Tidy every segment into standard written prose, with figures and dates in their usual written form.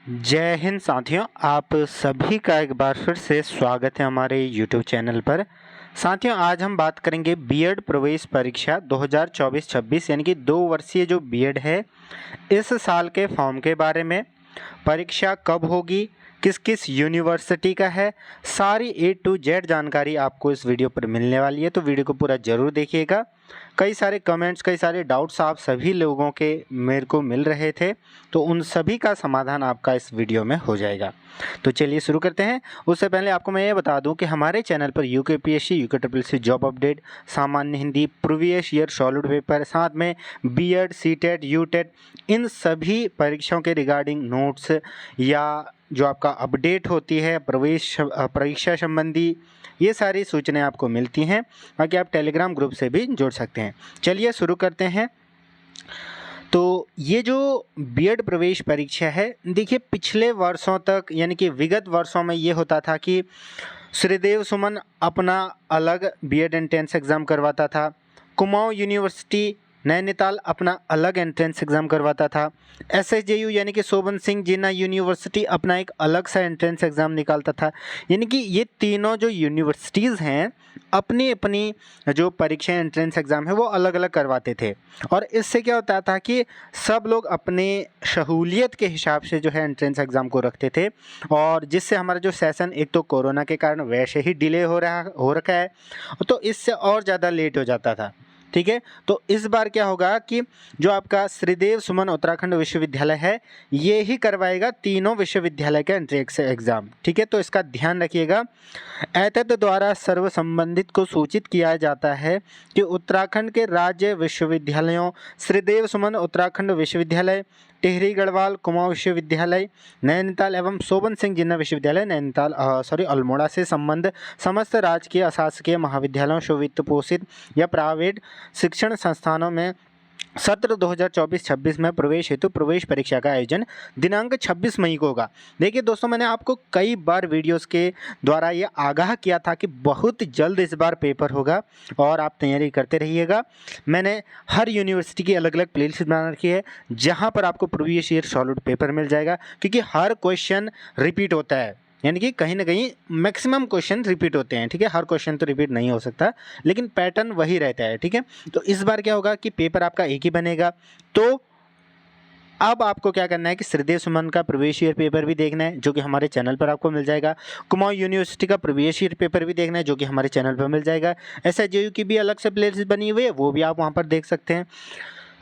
जय हिंद साथियों, आप सभी का एक बार फिर से स्वागत है हमारे YouTube चैनल पर। साथियों, आज हम बात करेंगे बीएड प्रवेश परीक्षा 2024-26 यानी कि 2 वर्षीय जो बीएड है इस साल के फॉर्म के बारे में। परीक्षा कब होगी, किस किस यूनिवर्सिटी का है, सारी A to Z जानकारी आपको इस वीडियो पर मिलने वाली है, तो वीडियो को पूरा ज़रूर देखिएगा। कई सारे कमेंट्स, कई सारे डाउट्स आप सभी लोगों के मेरे को मिल रहे थे, तो उन सभी का समाधान आपका इस वीडियो में हो जाएगा। तो चलिए शुरू करते हैं। उससे पहले आपको मैं ये बता दूं कि हमारे चैनल पर यूकेपीएससी, यूके जॉब अपडेट, सामान्य Hindi, previous year solid paper, साथ में बीएड, सीटेट, यूटेट, इन सभी परीक्षाओं के रिगार्डिंग नोट्स या जो आपका अपडेट होती है प्रवेश परीक्षा संबंधी, ये सारी सूचनाएं आपको मिलती हैं। बाकी आप टेलीग्राम ग्रुप से भी जुड़ सकते हैं। चलिए शुरू करते हैं। तो ये जो बीएड प्रवेश परीक्षा है, देखिए पिछले वर्षों तक यानी कि विगत वर्षों में ये होता था कि श्रीदेव सुमन अपना अलग बीएड एंट्रेंस एग्ज़ाम करवाता था, कुमाऊं यूनिवर्सिटी नैनीताल अपना अलग एंट्रेंस एग्ज़ाम करवाता था, SSJU यानी कि शोभन सिंह जिन्ना यूनिवर्सिटी अपना एक अलग सा एंट्रेंस एग्ज़ाम निकालता था। यानी कि ये तीनों जो यूनिवर्सिटीज़ हैं अपनी अपनी जो परीक्षा एंट्रेंस एग्ज़ाम है वो अलग अलग करवाते थे, और इससे क्या होता था कि सब लोग अपने सहूलियत के हिसाब से जो है एंट्रेंस एग्ज़ाम को रखते थे, और जिससे हमारा जो सेशन एक तो कोरोना के कारण वैसे ही डिले हो रखा है, तो इससे और ज़्यादा लेट हो जाता था। ठीक है, तो इस बार क्या होगा कि जो आपका श्रीदेव सुमन उत्तराखंड विश्वविद्यालय है ये ही करवाएगा तीनों विश्वविद्यालय का एंट्रेंस एग्ज़ाम। ठीक है, तो इसका ध्यान रखिएगा। एतद द्वारा सर्व संबंधित को सूचित किया जाता है कि उत्तराखंड के राज्य विश्वविद्यालयों श्रीदेव सुमन उत्तराखंड विश्वविद्यालय, टिहरी गढ़वाल कुमाऊं विश्वविद्यालय नैनीताल एवं शोभन सिंह जिन्ना विश्वविद्यालय नैनीताल अल्मोड़ा से संबंध समस्त राजकीय अशासकीय महाविद्यालयों, वित्त पोषित या प्राइवेट शिक्षण संस्थानों में सत्र 2024-26 में प्रवेश हेतु प्रवेश परीक्षा का आयोजन दिनांक 26 मई को होगा। देखिए दोस्तों, मैंने आपको कई बार वीडियोस के द्वारा ये आगाह किया था कि बहुत जल्द इस बार पेपर होगा और आप तैयारी करते रहिएगा। मैंने हर यूनिवर्सिटी की अलग अलग प्लेलिस्ट बना रखी है जहाँ पर आपको प्रीवियस ईयर सॉलिड पेपर मिल जाएगा, क्योंकि हर क्वेश्चन रिपीट होता है, यानी कि कहीं ना कहीं मैक्सिमम क्वेश्चन रिपीट होते हैं। ठीक है, हर क्वेश्चन तो रिपीट नहीं हो सकता, लेकिन पैटर्न वही रहता है। ठीक है, तो इस बार क्या होगा कि पेपर आपका एक ही बनेगा। तो अब आपको क्या करना है कि श्रीदेव सुमन का प्रीवियस ईयर पेपर भी देखना है, जो कि हमारे चैनल पर आपको मिल जाएगा। कुमाऊं यूनिवर्सिटी का प्रीवियस ईयर पेपर भी देखना है, जो कि हमारे चैनल पर मिल जाएगा। SSJU की भी अलग से प्लेलिस्ट बनी हुई है, वो भी आप वहाँ पर देख सकते हैं।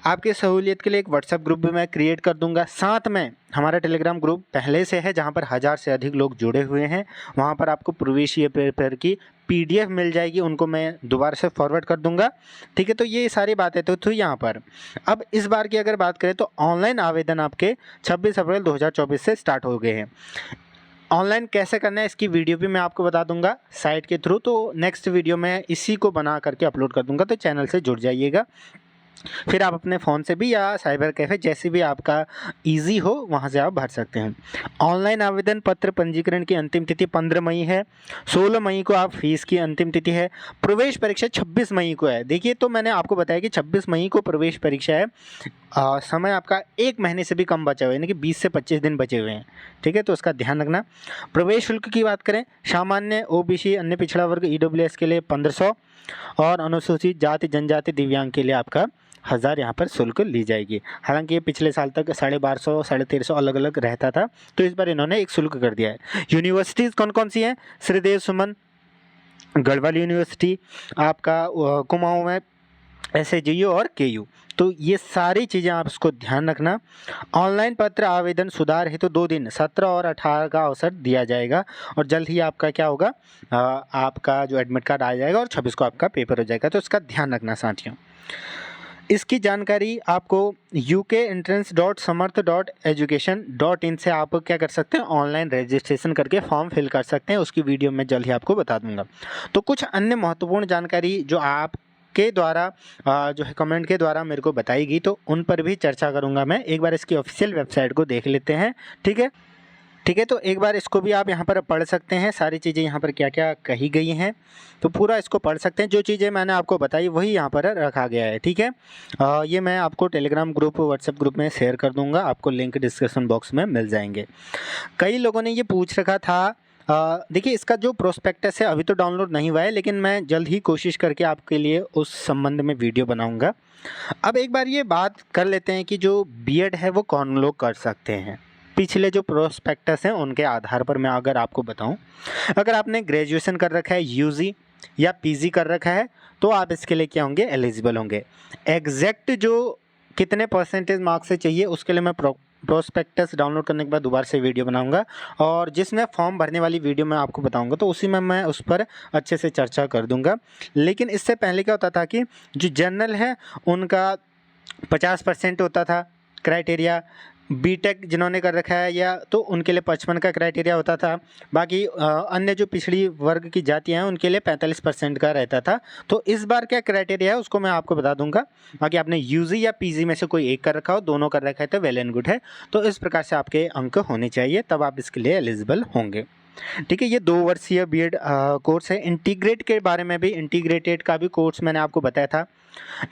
आपकी सहूलियत के लिए एक व्हाट्सएप ग्रुप भी मैं क्रिएट कर दूंगा। साथ में हमारा टेलीग्राम ग्रुप पहले से है जहां पर 1000 से अधिक लोग जुड़े हुए हैं। वहां पर आपको प्रीवियस ईयर पेपर की PDF मिल जाएगी, उनको मैं दोबारा से फॉरवर्ड कर दूंगा। ठीक है, तो ये सारी बातें तो थी यहाँ पर। अब इस बार की अगर बात करें तो ऑनलाइन आवेदन आपके 26 अप्रैल 2024 से स्टार्ट हो गए हैं। ऑनलाइन कैसे करना है इसकी वीडियो भी मैं आपको बता दूंगा साइट के थ्रू, तो नेक्स्ट वीडियो में इसी को बना करके अपलोड कर दूंगा, तो चैनल से जुड़ जाइएगा। फिर आप अपने फ़ोन से भी या साइबर कैफ़े जैसे भी आपका इजी हो वहाँ से आप भर सकते हैं। ऑनलाइन आवेदन पत्र पंजीकरण की अंतिम तिथि 15 मई है। 16 मई को आप फीस की अंतिम तिथि है। प्रवेश परीक्षा 26 मई को है। देखिए, तो मैंने आपको बताया कि 26 मई को प्रवेश परीक्षा है। समय आपका 1 महीने से भी कम बचा हुआ है, यानी कि 20 से 25 दिन बचे हुए हैं। ठीक है, तो उसका ध्यान रखना। प्रवेश शुल्क की बात करें, सामान्य OBC अन्य पिछड़ा वर्ग EWS के लिए 1500 और अनुसूचित जाति जनजाति दिव्यांग के लिए आपका 1000 यहाँ पर शुल्क ली जाएगी। हालांकि ये पिछले साल तक 1250, 1350 अलग अलग रहता था, तो इस बार इन्होंने एक शुल्क कर दिया है। यूनिवर्सिटीज़ कौन कौन सी हैं? श्रीदेव सुमन गढ़वाल यूनिवर्सिटी, आपका कुमाऊं में SSJU और KU। तो ये सारी चीज़ें आप इसको ध्यान रखना। ऑनलाइन पत्र आवेदन सुधार हेतु 2 दिन 17 और 18 का अवसर दिया जाएगा, और जल्द ही आपका क्या होगा, आपका जो एडमिट कार्ड आ जाएगा और 26 को आपका पेपर हो जाएगा, तो इसका ध्यान रखना साथियों। इसकी जानकारी आपको ukentrance.samarth.education.in से आप क्या कर सकते हैं, ऑनलाइन रजिस्ट्रेशन करके फॉर्म फिल कर सकते हैं। उसकी वीडियो मैं जल्द ही आपको बता दूंगा। तो कुछ अन्य महत्वपूर्ण जानकारी जो आप के द्वारा जो है कमेंट के द्वारा मेरे को बताई गई, तो उन पर भी चर्चा करूंगा मैं। एक बार इसकी ऑफिशियल वेबसाइट को देख लेते हैं। ठीक है, ठीक है, तो एक बार इसको भी आप यहाँ पर पढ़ सकते हैं, सारी चीज़ें यहाँ पर क्या क्या कही गई हैं, तो पूरा इसको पढ़ सकते हैं। जो चीज़ें मैंने आपको बताई वही यहाँ पर रखा गया है। ठीक है, ये मैं आपको टेलीग्राम ग्रुप, व्हाट्सएप ग्रुप में शेयर कर दूँगा, आपको लिंक डिस्क्रिप्शन बॉक्स में मिल जाएंगे। कई लोगों ने ये पूछ रखा था, देखिए इसका जो प्रोस्पेक्टस है अभी तो डाउनलोड नहीं हुआ है, लेकिन मैं जल्द ही कोशिश करके आपके लिए उस संबंध में वीडियो बनाऊँगा। अब एक बार ये बात कर लेते हैं कि जो बीएड है वो कौन लोग कर सकते हैं। पिछले जो प्रोस्पेक्टस हैं उनके आधार पर मैं अगर आपको बताऊं, अगर आपने ग्रेजुएशन कर रखा है, यूजी या पीजी कर रखा है, तो आप इसके लिए क्या होंगे, एलिजिबल होंगे। एग्जैक्ट जो कितने परसेंटेज मार्क्स से चाहिए उसके लिए मैं प्रोस्पेक्टस डाउनलोड करने के बाद दोबारा से वीडियो बनाऊंगा, और जिसमें फॉर्म भरने वाली वीडियो मैं आपको बताऊंगा, तो उसी में मैं उस पर अच्छे से चर्चा कर दूंगा। लेकिन इससे पहले क्या होता था कि जो जनरल है उनका 50% होता था क्राइटेरिया, बीटेक जिन्होंने कर रखा है या तो उनके लिए 55 का क्राइटेरिया होता था, बाकी अन्य जो पिछड़ी वर्ग की जातियां हैं उनके लिए 45% का रहता था। तो इस बार क्या क्राइटेरिया है उसको मैं आपको बता दूंगा। बाकी आपने यूजी या पीजी में से कोई एक कर रखा हो, दोनों कर रखा है तो वेल एंड गुड है। तो इस प्रकार से आपके अंक होने चाहिए, तब आप इसके लिए एलिजिबल होंगे। ठीक है, ये 2 वर्षीय बीएड कोर्स है। इंटीग्रेट के बारे में भी, इंटीग्रेटेड का भी कोर्स मैंने आपको बताया था,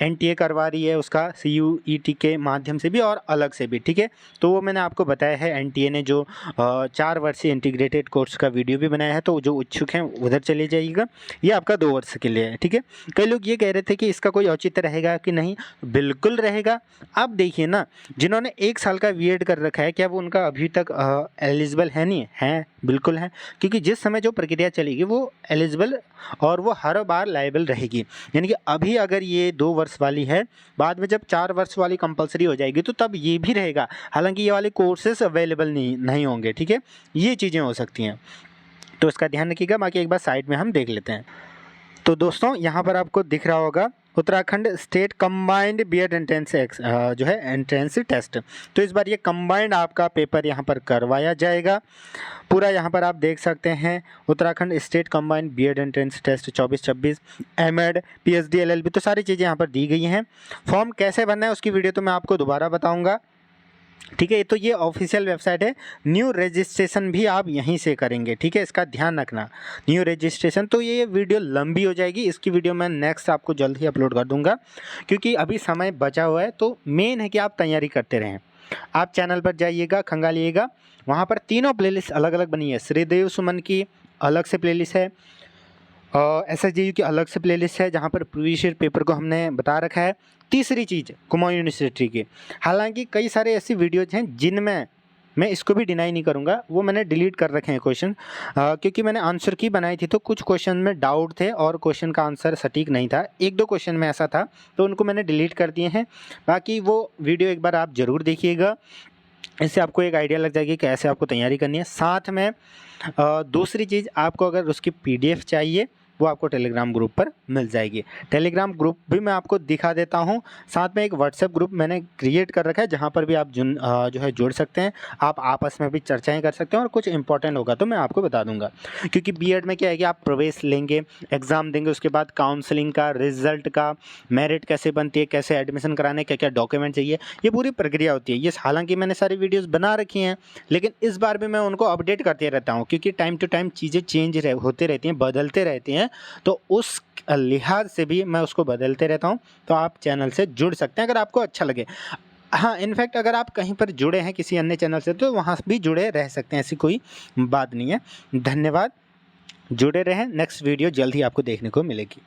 एनटीए करवा रही है उसका सीयूईटी के माध्यम से भी और अलग से भी। ठीक है, तो वो मैंने आपको बताया है, एनटीए ने जो 4 वर्षीय इंटीग्रेटेड कोर्स का वीडियो भी बनाया है, तो जो इच्छुक हैं उधर चले जाइएगा। ये आपका 2 वर्ष के लिए है। ठीक है, कई लोग ये कह रहे थे कि इसका कोई औचित्य रहेगा कि नहीं, बिल्कुल रहेगा। अब देखिए ना, जिन्होंने 1 साल का बीएड कर रखा है, क्या वो उनका अभी तक एलिजिबल है? नहीं है, बिल्कुल है, क्योंकि जिस समय जो प्रक्रिया चलेगी वो एलिजिबल और वो हर बार लायबल रहेगी। यानी कि अभी अगर ये 2 वर्ष वाली है, बाद में जब 4 वर्ष वाली कंपलसरी हो जाएगी तो तब ये भी रहेगा, हालांकि ये वाले कोर्सेस अवेलेबल नहीं होंगे। ठीक है, ये चीज़ें हो सकती हैं, तो इसका ध्यान रखिएगा। बाकी एक बार साइड में हम देख लेते हैं। तो दोस्तों यहाँ पर आपको दिख रहा होगा Uttarakhand state combined BEd entrance जो है एंट्रेंस टेस्ट। तो इस बार ये कंबाइंड आपका पेपर यहाँ पर करवाया जाएगा। पूरा यहाँ पर आप देख सकते हैं, Uttarakhand state combined BEd entrance test 24-26, MEd, PhD, LLB, तो सारी चीज़ें यहाँ पर दी गई हैं। फॉर्म कैसे भरना है उसकी वीडियो तो मैं आपको दोबारा बताऊँगा। ठीक है, तो ये ऑफिशियल वेबसाइट है। न्यू रजिस्ट्रेशन भी आप यहीं से करेंगे। ठीक है, इसका ध्यान रखना, न्यू रजिस्ट्रेशन। तो ये वीडियो लंबी हो जाएगी, इसकी वीडियो मैं नेक्स्ट आपको जल्द ही अपलोड कर दूंगा, क्योंकि अभी समय बचा हुआ है। तो मेन है कि आप तैयारी करते रहें। आप चैनल पर जाइएगा, खंगालिएगा, वहाँ पर तीनों प्लेलिस्ट अलग अलग बनी है। श्रीदेव सुमन की अलग से प्लेलिस्ट है, SSJU की अलग से प्लेलिस्ट है, जहाँ पर प्रीवियस ईयर पेपर को हमने बता रखा है। तीसरी चीज़ कुमाऊं यूनिवर्सिटी की, हालांकि कई सारे ऐसी वीडियोज हैं जिनमें मैं इसको भी डिनाई नहीं करूंगा, वो मैंने डिलीट कर रखे हैं क्वेश्चन, क्योंकि मैंने आंसर की बनाई थी तो कुछ क्वेश्चन में डाउट थे और क्वेश्चन का आंसर सटीक नहीं था। 1-2 क्वेश्चन में ऐसा था, तो उनको मैंने डिलीट कर दिए हैं। बाकी वो वीडियो एक बार आप ज़रूर देखिएगा, इससे आपको एक आइडिया लग जाएगी कैसे आपको तैयारी करनी है। साथ में दूसरी चीज़, आपको अगर उसकी PDF चाहिए वो आपको टेलीग्राम ग्रुप पर मिल जाएगी। टेलीग्राम ग्रुप भी मैं आपको दिखा देता हूं, साथ में एक व्हाट्सएप ग्रुप मैंने क्रिएट कर रखा है, जहां पर भी आप जो है जुड़ सकते हैं। आप आपस में भी चर्चाएं कर सकते हैं, और कुछ इंपॉर्टेंट होगा तो मैं आपको बता दूंगा। क्योंकि बीएड में क्या है कि आप प्रवेश लेंगे, एग्ज़ाम देंगे, उसके बाद काउंसलिंग का, रिजल्ट का, मेरिट कैसे बनती है, कैसे एडमिशन कराने, क्या क्या डॉक्यूमेंट चाहिए, ये पूरी प्रक्रिया होती है। ये हालांकि मैंने सारी वीडियोज़ बना रखी हैं, लेकिन इस बार भी मैं उनको अपडेट करते रहता हूँ, क्योंकि टाइम टू टाइम चीज़ें चेंज होते रहती हैं, बदलते रहती हैं, तो उस लिहाज से भी मैं उसको बदलते रहता हूं। तो आप चैनल से जुड़ सकते हैं अगर आपको अच्छा लगे। हाँ, इनफैक्ट अगर आप कहीं पर जुड़े हैं किसी अन्य चैनल से, तो वहां भी जुड़े रह सकते हैं, ऐसी कोई बात नहीं है। धन्यवाद, जुड़े रहें, नेक्स्ट वीडियो जल्द ही आपको देखने को मिलेगी।